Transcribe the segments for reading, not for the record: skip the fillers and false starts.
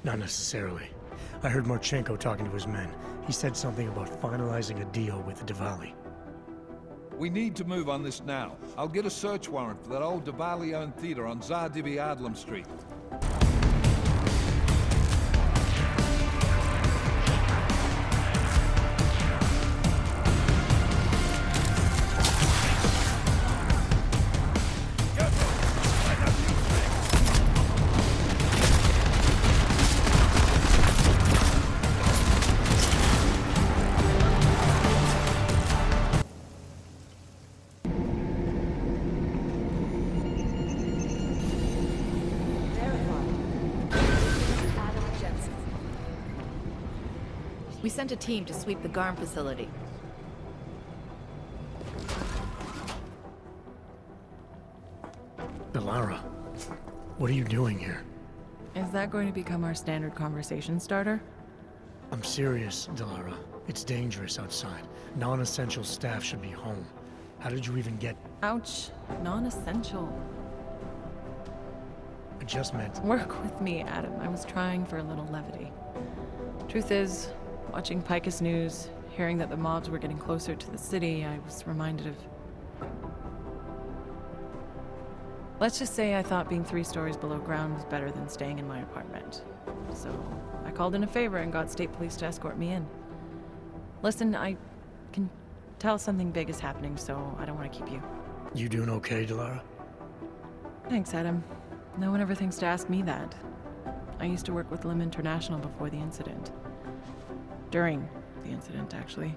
Not necessarily. I heard Marchenko talking to his men. He said something about finalizing a deal with Dvali. We need to move on this now. I'll get a search warrant for that old Dvali-owned theater on Diviadlem Street. We sent a team to sweep the GARM facility. Delara, what are you doing here? Is that going to become our standard conversation starter? I'm serious, Delara. It's dangerous outside. Non-essential staff should be home. How did you even get... Ouch. Non-essential. I just meant... Work with me, Adam. I was trying for a little levity. Truth is, watching Picus News, hearing that the mobs were getting closer to the city, I was reminded of... Let's just say I thought being 3 stories below ground was better than staying in my apartment. So, I called in a favor and got state police to escort me in. Listen, I can tell something big is happening, so I don't want to keep you. You doing okay, Delara? Thanks, Adam. No one ever thinks to ask me that. I used to work with Lim International before the incident. During the incident, actually.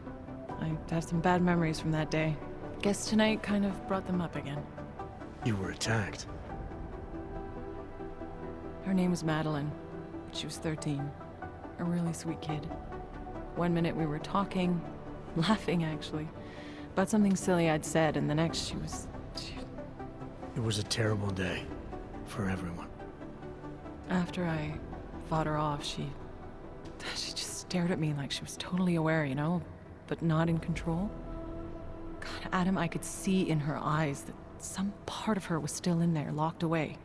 I have some bad memories from that day. Guess tonight kind of brought them up again. You were attacked. Her name was Madeline. She was 13. A really sweet kid. One minute we were talking, laughing actually, about something silly I'd said, and the next she... It was a terrible day. For everyone. After I fought her off, she just stared at me like she was totally aware, you know, but not in control. God, Adam, I could see in her eyes that some part of her was still in there, locked away.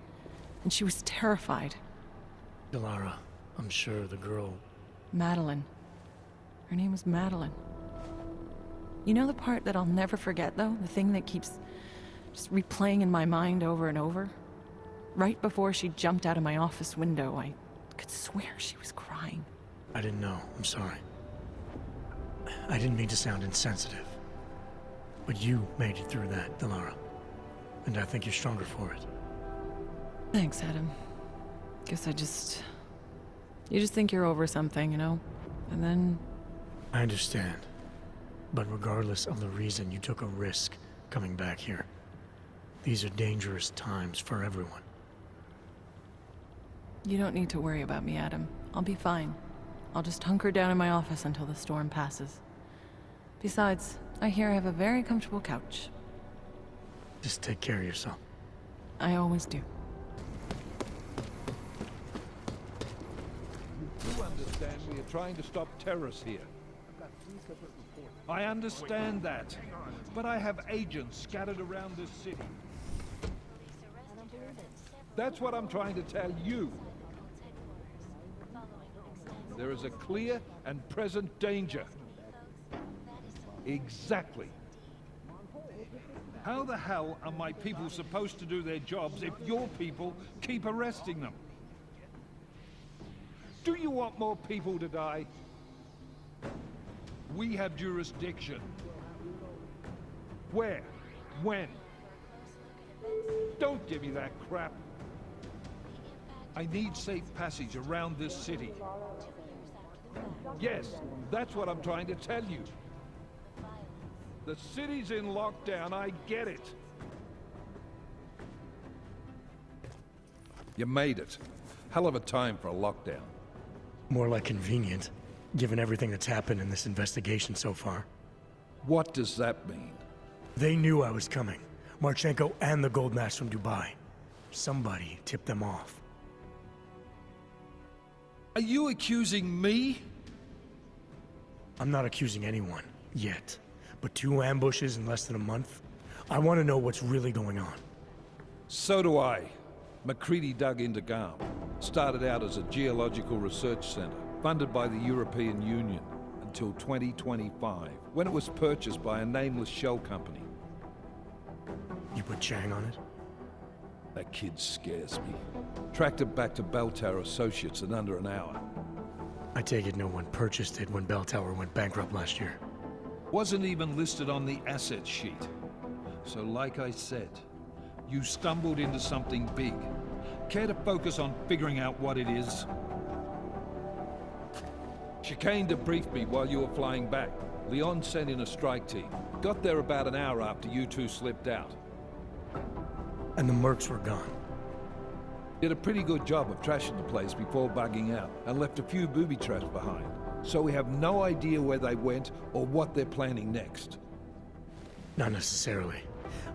And she was terrified. Delara, I'm sure the girl... Madeline. Her name was Madeline. You know the part that I'll never forget, though? The thing that keeps just replaying in my mind over and over? Right before she jumped out of my office window, I could swear she was crying. I didn't know. I'm sorry. I didn't mean to sound insensitive. But you made it through that, Delara. And I think you're stronger for it. Thanks, Adam. Guess you just think you're over something, you know? And then... I understand. But regardless of the reason, you took a risk coming back here. These are dangerous times for everyone. You don't need to worry about me, Adam. I'll be fine. I'll just hunker down in my office until the storm passes. Besides, I hear I have a very comfortable couch. Just take care of yourself. I always do. You understand we are trying to stop terrorists here. I understand that. But I have agents scattered around this city. That's what I'm trying to tell you. There is a clear and present danger. Exactly. How the hell are my people supposed to do their jobs if your people keep arresting them? Do you want more people to die? We have jurisdiction. Where? When? Don't give me that crap. I need safe passage around this city. Yes, that's what I'm trying to tell you. The city's in lockdown, I get it. You made it. Hell of a time for a lockdown. More like convenient, given everything that's happened in this investigation so far. What does that mean? They knew I was coming. Marchenko and the gold mask from Dubai. Somebody tipped them off. Are you accusing me? I'm not accusing anyone, yet. But 2 ambushes in less than a month? I want to know what's really going on. So do I. McCready dug into GARM. Started out as a geological research center, funded by the European Union, until 2025, when it was purchased by a nameless shell company. You put Chang on it? That kid scares me. Tracked it back to Bell Tower Associates in under an hour. I take it no one purchased it when Bell Tower went bankrupt last year. Wasn't even listed on the asset sheet. So like I said, you stumbled into something big. Care to focus on figuring out what it is? Chicane debriefed me while you were flying back. Leon sent in a strike team. Got there about an hour after you two slipped out. And the mercs were gone. Did a pretty good job of trashing the place before bugging out, and left a few booby traps behind. So we have no idea where they went or what they're planning next. Not necessarily.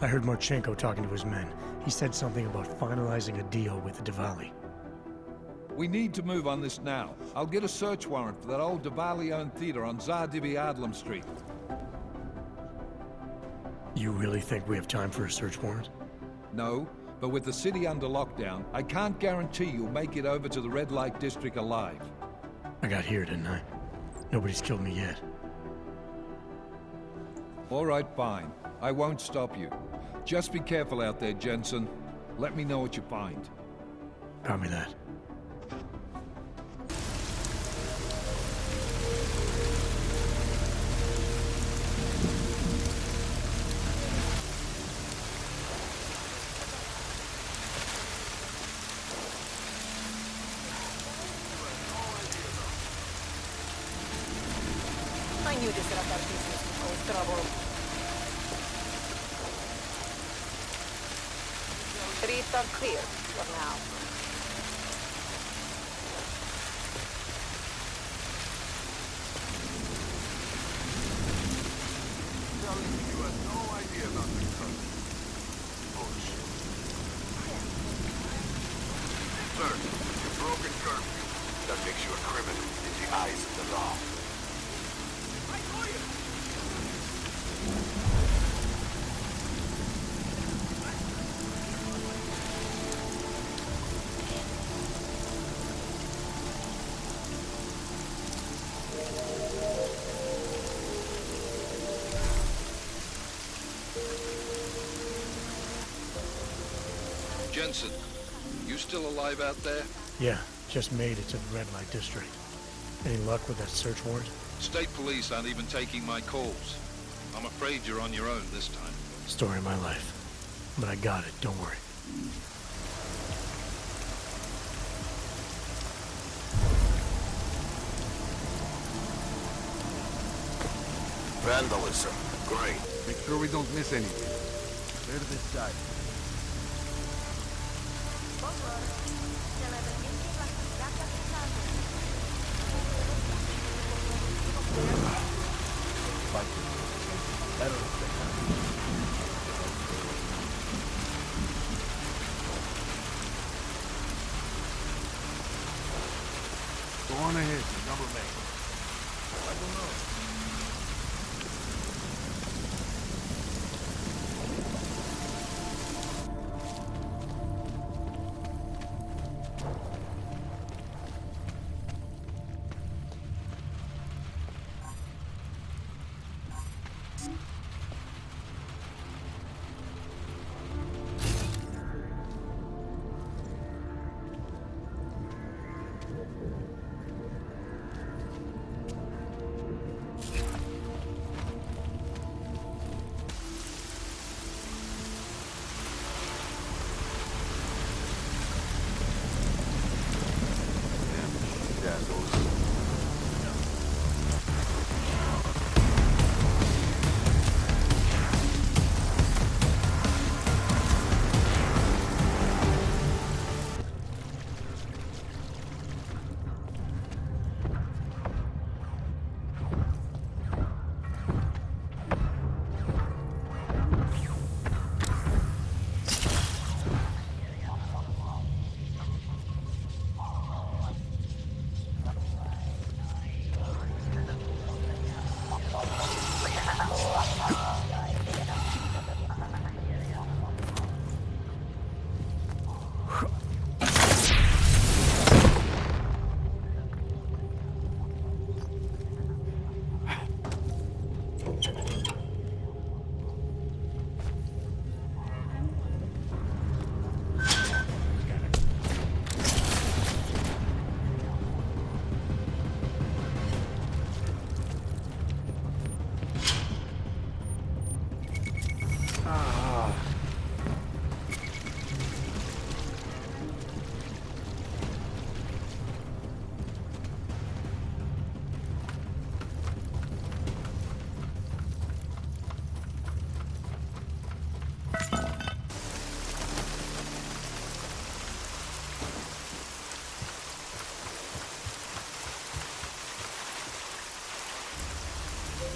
I heard Marchenko talking to his men. He said something about finalizing a deal with the Dvali. We need to move on this now. I'll get a search warrant for that old Dvali-owned theater on Diviadlem Street. You really think we have time for a search warrant? No, but with the city under lockdown, I can't guarantee you'll make it over to the red light district alive. I got here, didn't I? Nobody's killed me yet. All right, fine. I won't stop you. Just be careful out there, Jensen. Let me know what you find. Copy that. I knew this era business would cause trouble. Streets are clear for now. Telling me you had no idea about the cousin. Bullshit. Sir, you broke a curfew. That makes you a criminal in the eyes of the law. Jensen, you still alive out there? Yeah, just made it to the red light district. Any luck with that search warrant? State police aren't even taking my calls. I'm afraid you're on your own this time. Story of my life. But I got it, don't worry. Vandalism. Great. Make sure we don't miss anything. Clear to this side. Go on ahead, the number man. I don't know.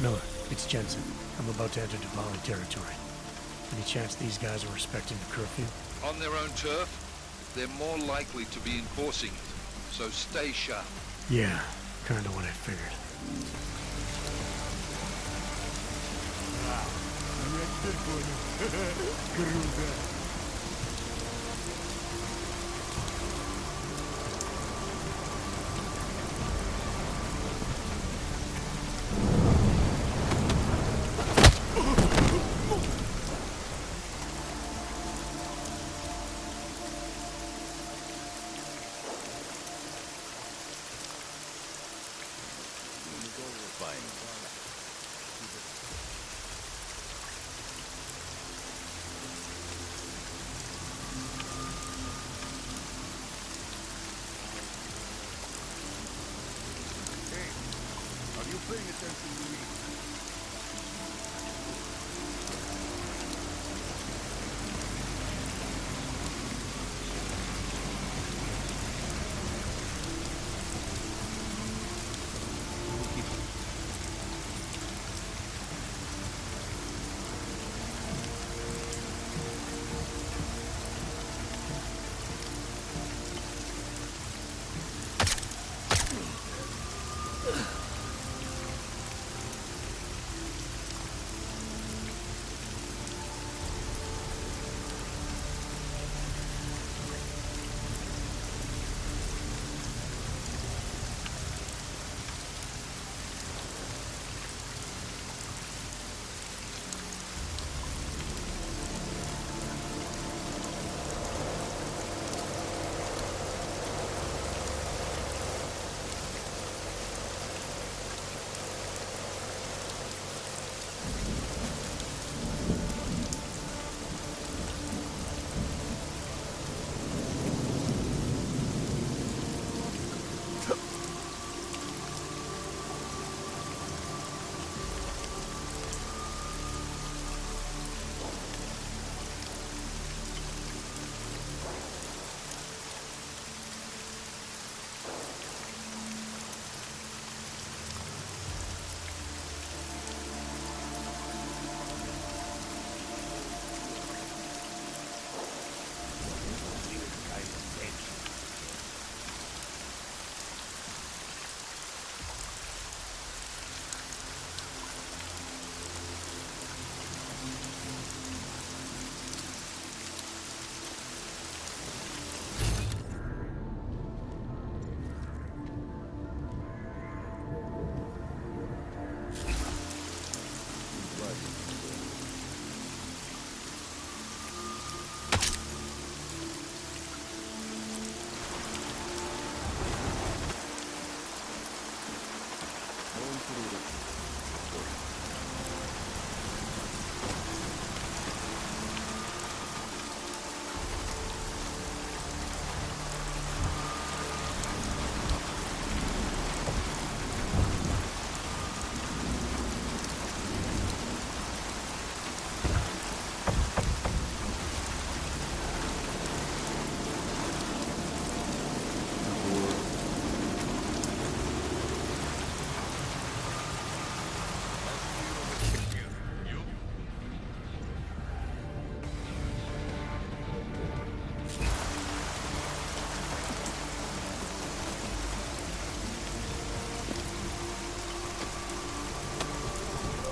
Miller, it's Jensen. I'm about to enter Dvali territory. Any chance these guys are respecting the curfew? On their own turf, they're more likely to be enforcing it. So stay sharp. Yeah, kinda what I figured. Paying attention to me.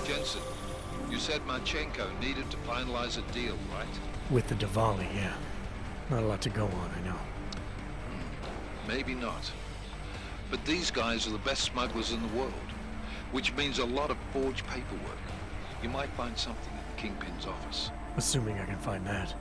Jensen, you said Marchenko needed to finalize a deal, right? With the Dvali, yeah. Not a lot to go on, I know. Maybe not. But these guys are the best smugglers in the world, which means a lot of forged paperwork. You might find something in the Kingpin's office. Assuming I can find that.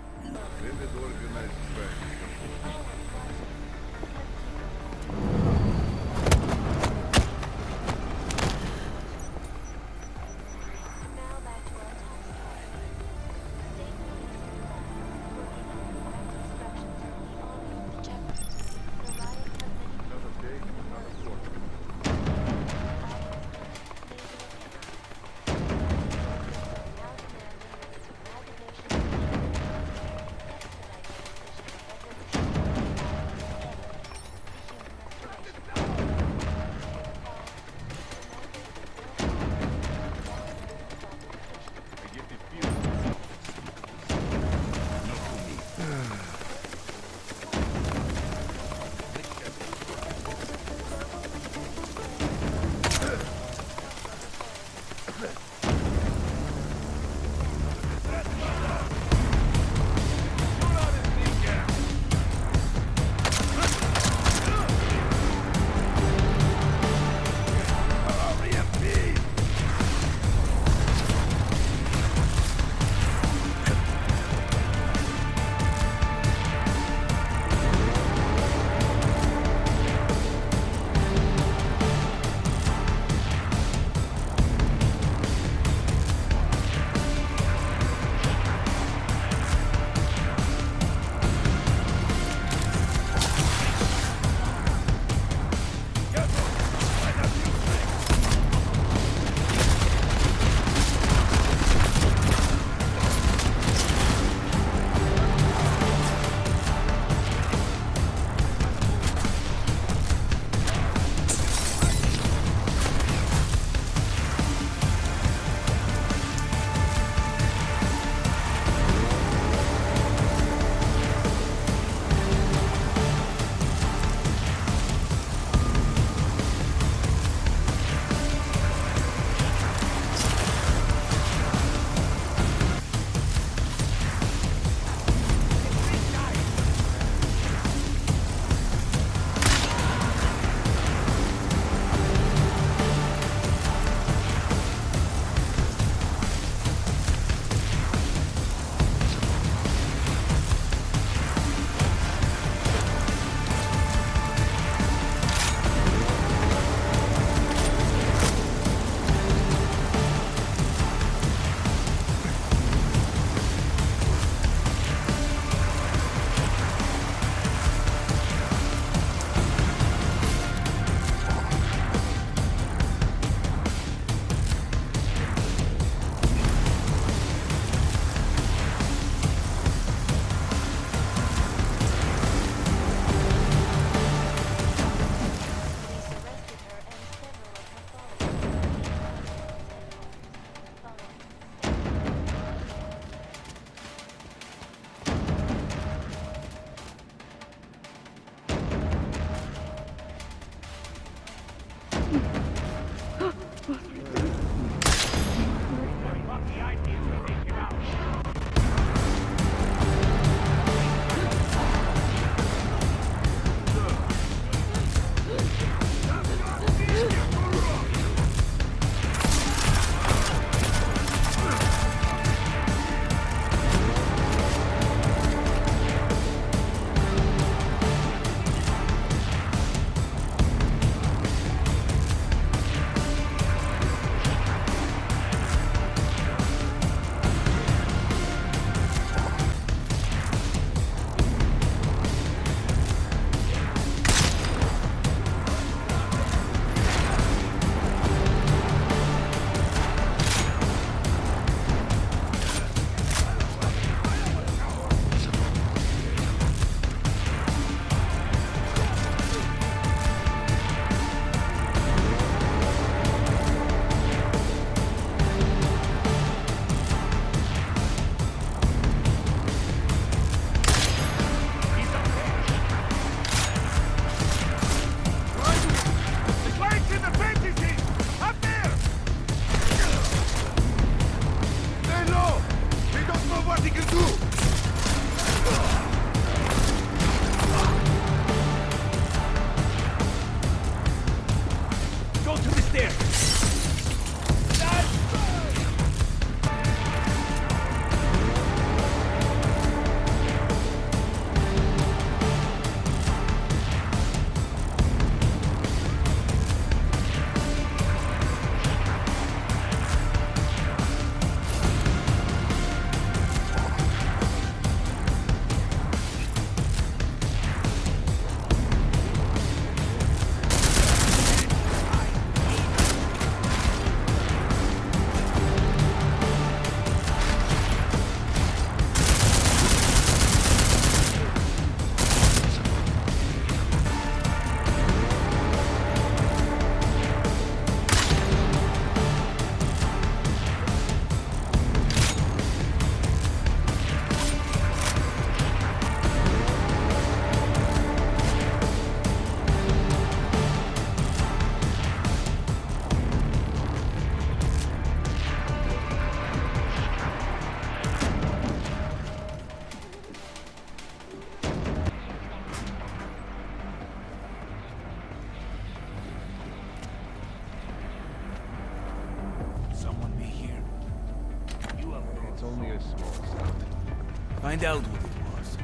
Find out what it was.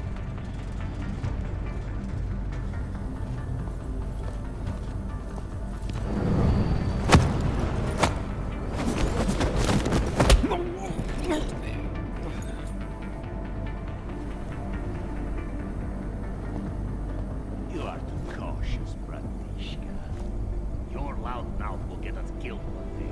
You are too cautious, Bratishka. Your loud mouth will get us killed one day.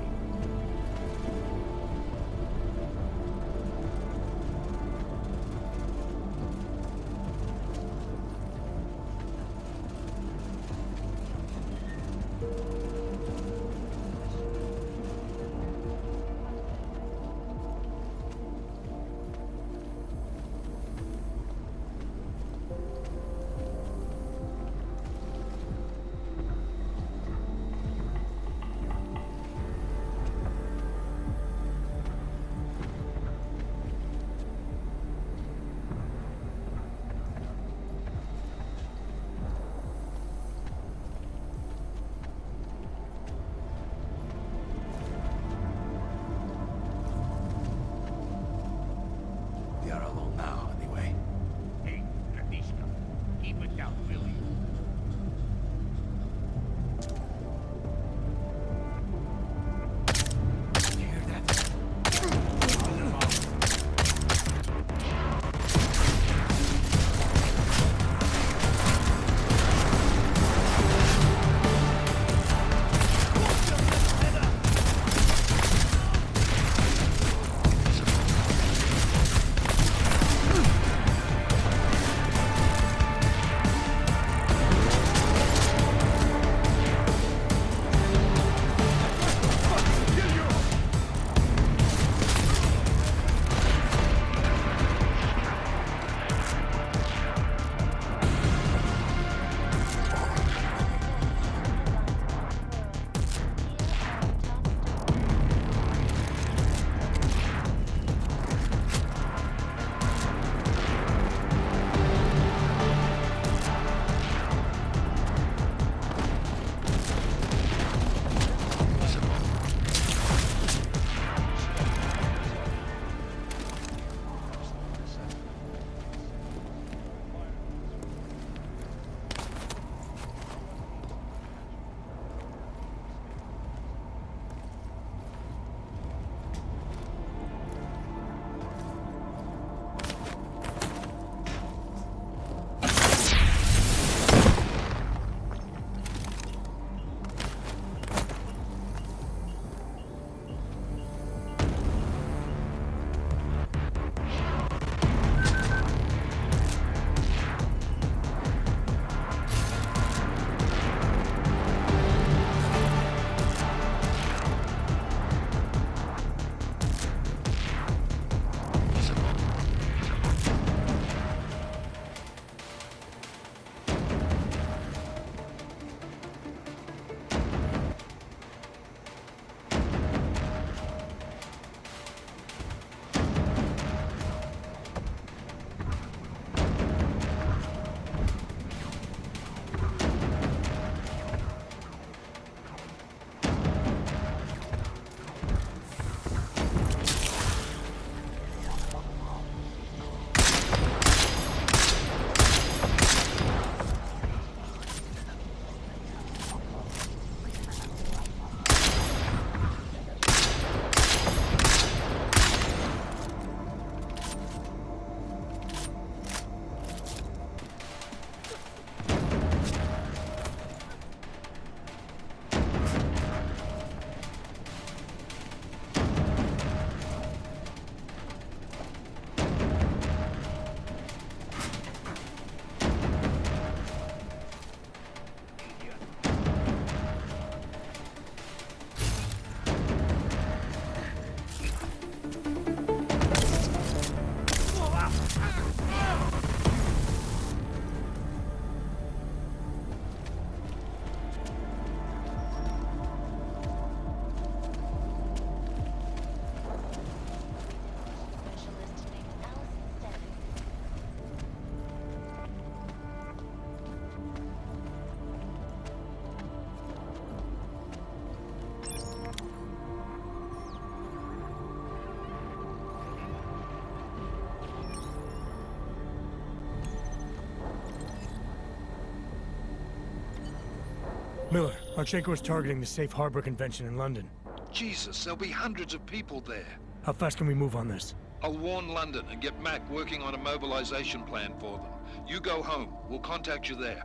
Marchenko is targeting the Safe Harbor Convention in London. Jesus, there'll be hundreds of people there. How fast can we move on this? I'll warn London and get Mac working on a mobilization plan for them. You go home. We'll contact you there.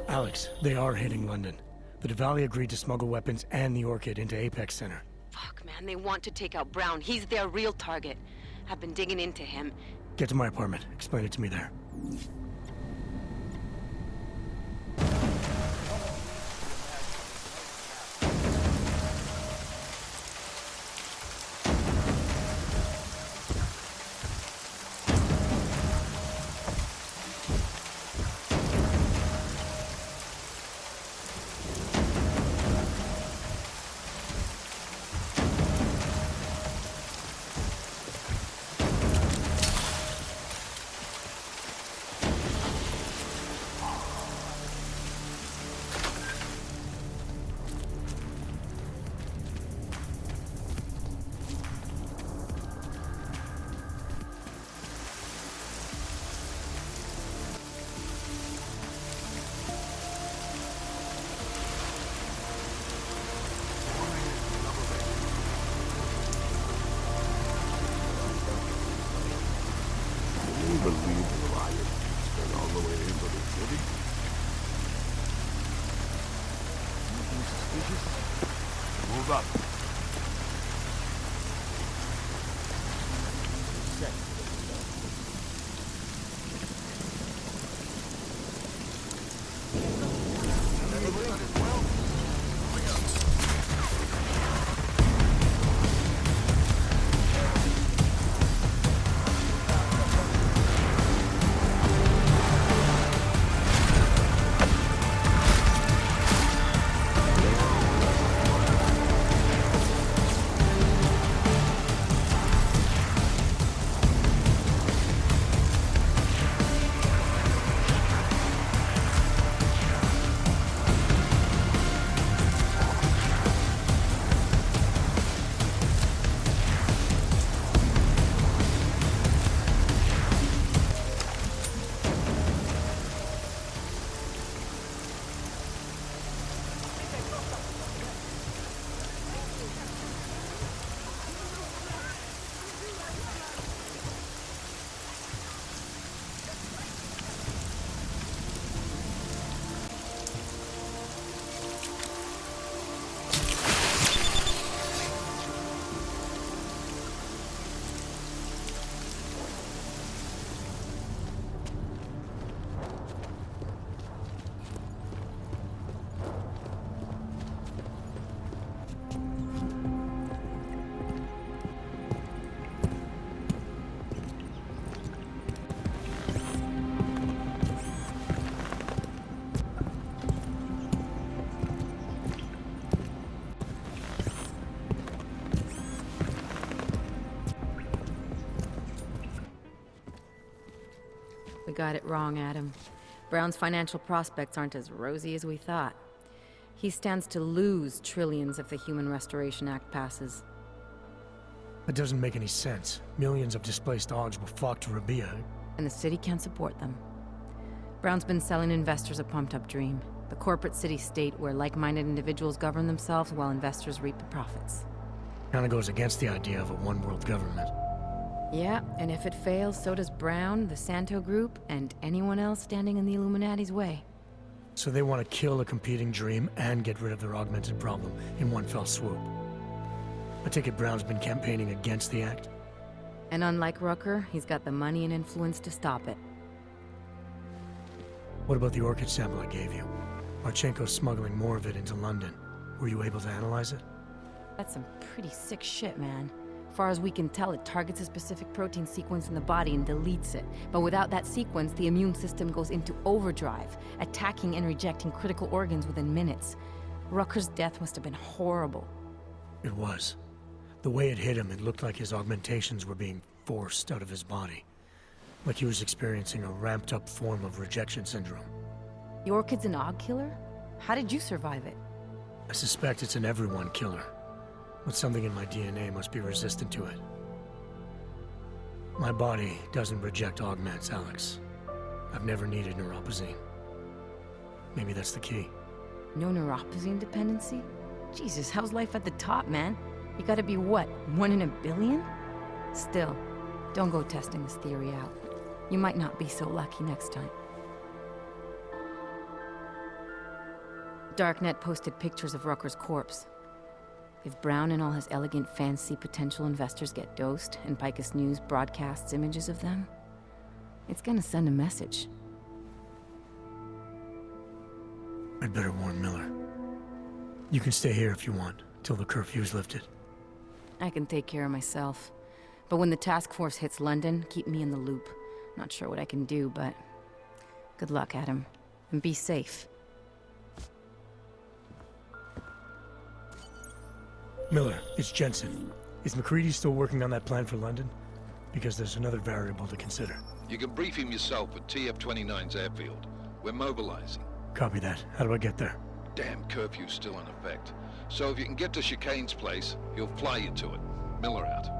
Alex, they are hitting London. The Dvali agreed to smuggle weapons and the Orchid into Apex Center. Fuck, man, they want to take out Brown. He's their real target. I've been digging into him. Get to my apartment. Explain it to me there. Believe the riot spread all the way into the city? Anything suspicious? Move up. We got it wrong, Adam. Brown's financial prospects aren't as rosy as we thought. He stands to lose trillions if the Human Restoration Act passes. That doesn't make any sense. Millions of displaced dogs will flock to Rabia. And the city can't support them. Brown's been selling investors a pumped-up dream. The corporate city-state where like-minded individuals govern themselves while investors reap the profits. Kinda goes against the idea of a one-world government. Yeah, and if it fails, so does Brown, the Santo Group, and anyone else standing in the Illuminati's way. So they want to kill a competing dream and get rid of their augmented problem in one fell swoop. I take it Brown's been campaigning against the act? And unlike Rucker, he's got the money and influence to stop it. What about the Orchid sample I gave you? Marchenko's smuggling more of it into London. Were you able to analyze it? That's some pretty sick shit, man. As far as we can tell, it targets a specific protein sequence in the body and deletes it. But without that sequence, the immune system goes into overdrive, attacking and rejecting critical organs within minutes. Rucker's death must have been horrible. It was. The way it hit him, it looked like his augmentations were being forced out of his body. Like he was experiencing a ramped-up form of rejection syndrome. The Orchid's an Aug killer? How did you survive it? I suspect it's an everyone killer. But something in my DNA must be resistant to it. My body doesn't reject augments, Alex. I've never needed neuropozyne. Maybe that's the key. No neuropozyne dependency? Jesus, how's life at the top, man? You gotta be what, 1 in a billion? Still, don't go testing this theory out. You might not be so lucky next time. Darknet posted pictures of Rucker's corpse. If Brown and all his elegant, fancy potential investors get dosed, and Picus News broadcasts images of them, it's gonna send a message. I'd better warn Miller. You can stay here if you want, till the curfew's lifted. I can take care of myself. But when the task force hits London, keep me in the loop. Not sure what I can do, but... good luck, Adam. And be safe. Miller, it's Jensen. Is McCready still working on that plan for London? Because there's another variable to consider. You can brief him yourself at TF-29's airfield. We're mobilizing. Copy that. How do I get there? Damn curfew's still in effect. So if you can get to Chicane's place, he'll fly you to it. Miller out.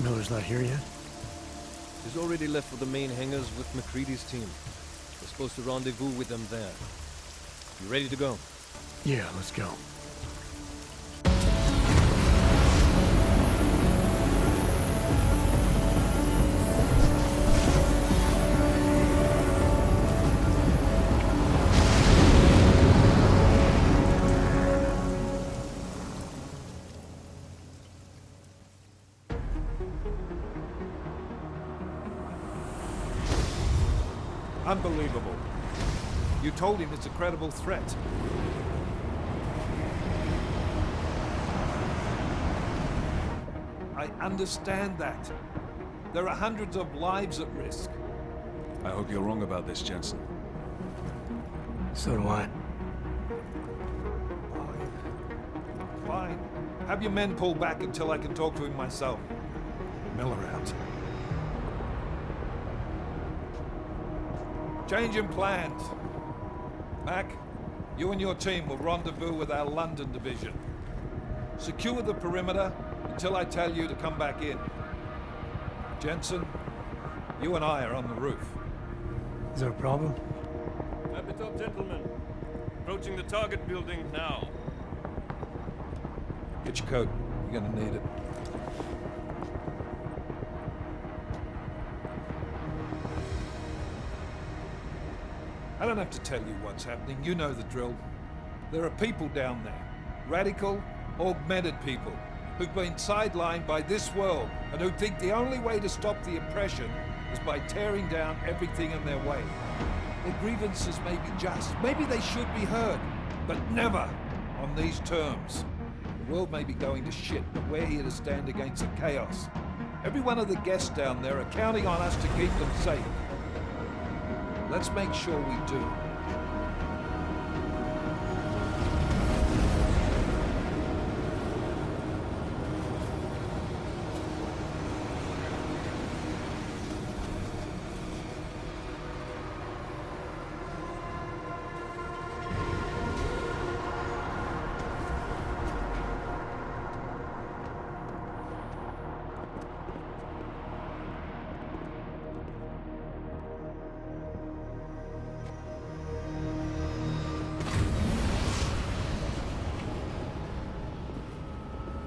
Miller's not here yet? He's already left for the main hangars with McCready's team. We're supposed to rendezvous with them there. You ready to go? Yeah, let's go. Unbelievable. You told him it's a credible threat. I understand that. There are hundreds of lives at risk. I hope you're wrong about this, Jensen. So do I. Fine. Have your men pull back until I can talk to him myself. Miller out. Change in plans. Mac, you and your team will rendezvous with our London division. Secure the perimeter until I tell you to come back in. Jensen, you and I are on the roof. Is there a problem? At the top, gentlemen. Approaching the target building now. Get your coat. You're gonna need it. I don't have to tell you what's happening. You know the drill. There are people down there. Radical, augmented people who've been sidelined by this world and who think the only way to stop the oppression is by tearing down everything in their way. Their grievances may be just. Maybe they should be heard, but never on these terms. The world may be going to shit, but we're here to stand against the chaos. Every one of the guests down there are counting on us to keep them safe. Let's make sure we do.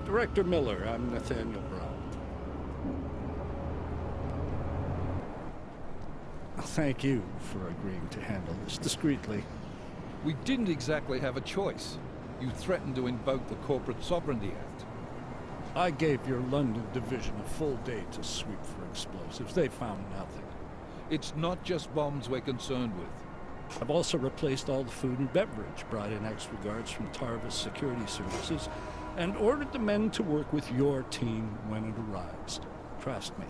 Director Miller, I'm Nathaniel Brown. Thank you for agreeing to handle this discreetly. We didn't exactly have a choice. You threatened to invoke the Corporate Sovereignty Act. I gave your London division a full day to sweep for explosives. They found nothing. It's not just bombs we're concerned with. I've also replaced all the food and beverage, brought in extra guards from Tarvis Security Services, and ordered the men to work with your team when it arrives. Trust me,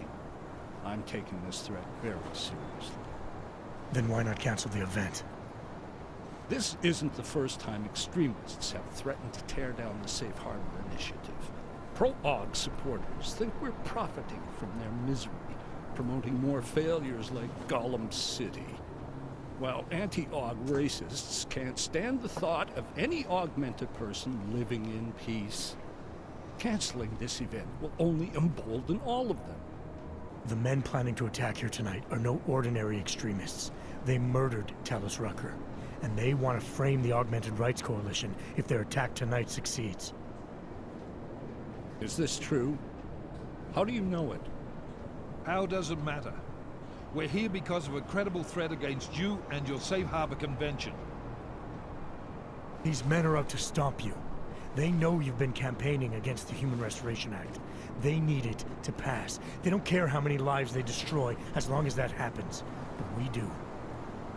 I'm taking this threat very seriously. Then why not cancel the event? This isn't the first time extremists have threatened to tear down the Safe Harbor Initiative. Pro-AUG supporters think we're profiting from their misery, promoting more failures like Gollum City. While anti-AUG racists can't stand the thought of any augmented person living in peace. Canceling this event will only embolden all of them. The men planning to attack here tonight are no ordinary extremists. They murdered Talos Rucker, and they want to frame the Augmented Rights Coalition if their attack tonight succeeds. Is this true? How do you know it? How doesn't matter. We're here because of a credible threat against you and your Safe Harbor Convention. These men are out to stomp you. They know you've been campaigning against the Human Restoration Act. They need it to pass. They don't care how many lives they destroy, as long as that happens. But we do.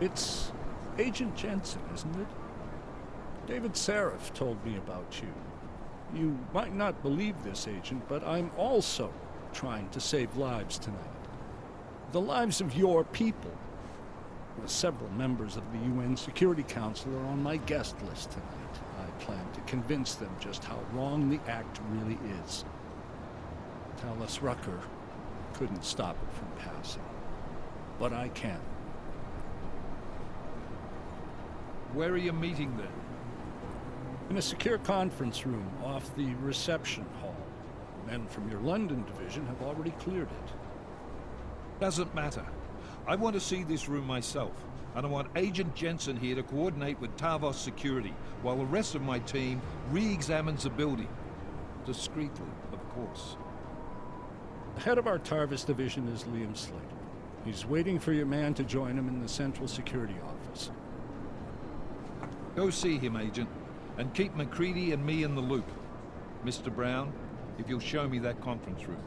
It's Agent Jensen, isn't it? David Seraph told me about you. You might not believe this, Agent, but I'm also trying to save lives tonight. The lives of your people. Several members of the UN Security Council are on my guest list tonight. I plan to convince them just how wrong the act really is. Talos Rucker couldn't stop it from passing. But I can. Where are you meeting then? In a secure conference room off the reception hall. Men from your London division have already cleared it. Doesn't matter. I want to see this room myself, and I want Agent Jensen here to coordinate with Tarvos Security, while the rest of my team re-examines the building. Discreetly, of course. The head of our Tarvis division is Liam Slater. He's waiting for your man to join him in the Central Security Office. Go see him, Agent, and keep MacReady and me in the loop. Mr. Brown, if you'll show me that conference room.